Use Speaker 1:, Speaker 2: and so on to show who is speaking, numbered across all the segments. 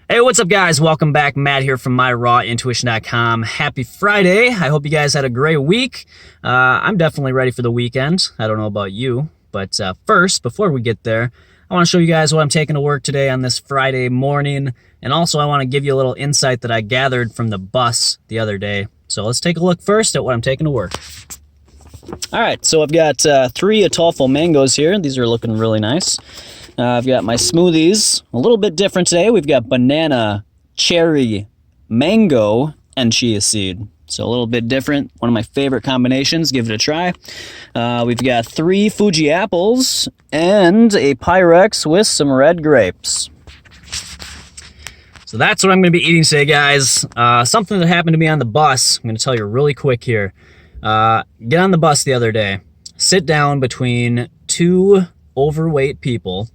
Speaker 1: Hey, what's up, guys? Welcome back. Matt here from MyRawIntuition.com. Happy Friday. I hope you guys had a great week. I'm definitely ready for the weekend. I don't know about you, but first, before we get there, I want to show you guys what I'm taking to work today on this Friday morning, and also I want to give you a little insight that I gathered from the bus the other day. So let's take a look first at what I'm taking to work. All right, so I've got 3 Atolfo mangoes here. These are looking really nice. I've got my smoothies, a little bit different today. We've got banana, cherry, mango, and chia seed. So a little bit different. One of my favorite combinations. Give it a try. We've got 3 Fuji apples and a Pyrex with some red grapes. So that's what I'm going to be eating today, guys. Something that happened to me on the bus. I'm going to tell you really quick here. Get on the bus the other day. Sit down between 2 overweight people,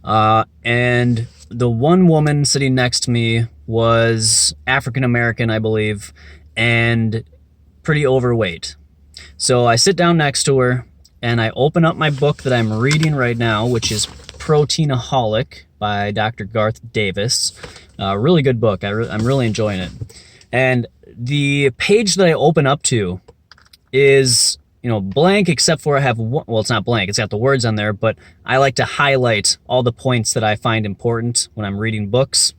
Speaker 1: and the one woman sitting next to me was African American, I believe, and pretty overweight. So I sit down next to her and I open up my book that I'm reading right now, which is Proteinaholic by Dr. Garth Davis. Really good book. I'm really enjoying it. And the page that I open up to is, blank, except for I have one, well, it's not blank, it's got the words on there, but I like to highlight all the points that I find important when I'm reading books.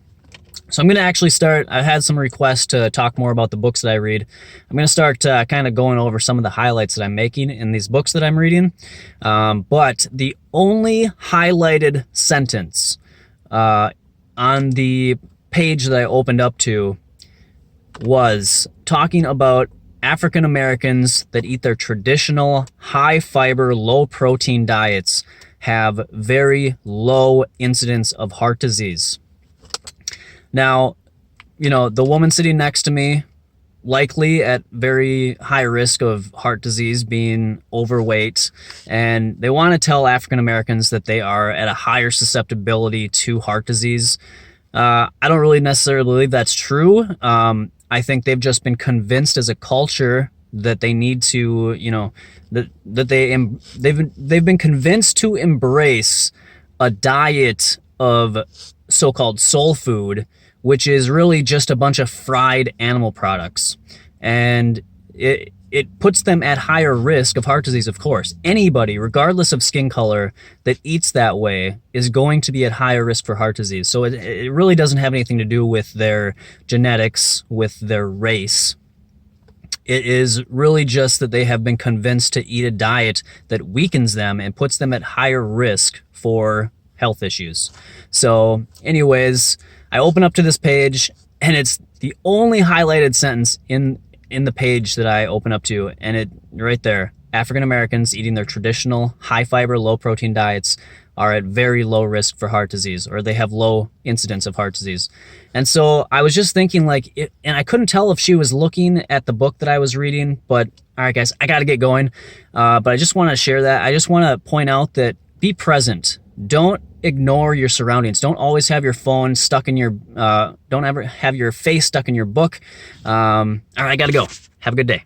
Speaker 1: So I'm going to actually start, I had some requests to talk more about the books that I read. I'm going to start kind of going over some of the highlights that I'm making in these books that I'm reading. But the only highlighted sentence on the page that I opened up to was talking about African Americans that eat their traditional high fiber, low protein diets have very low incidence of heart disease. Now, the woman sitting next to me, likely at very high risk of heart disease, being overweight, and they want to tell African Americans that they are at a higher susceptibility to heart disease. I don't really necessarily believe that's true. I think they've just been convinced as a culture that they need to, they've been convinced to embrace a diet of so-called soul food, which is really just a bunch of fried animal products. And it puts them at higher risk of heart disease, of course. Anybody, regardless of skin color, that eats that way is going to be at higher risk for heart disease. So it really doesn't have anything to do with their genetics, with their race. It is really just that they have been convinced to eat a diet that weakens them and puts them at higher risk for health issues. So anyways, I open up to this page, and it's the only highlighted sentence in the page that I open up to, and it right there, African Americans eating their traditional high fiber, low protein diets are at very low risk for heart disease, or they have low incidence of heart disease. And so I was just thinking, and I couldn't tell if she was looking at the book that I was reading, but all right, guys, I got to get going. But I just want to share that. I just want to point out that be present. Don't ignore your surroundings. Don't always have your phone stuck in your, don't ever have your face stuck in your book. All right, I gotta go. Have a good day.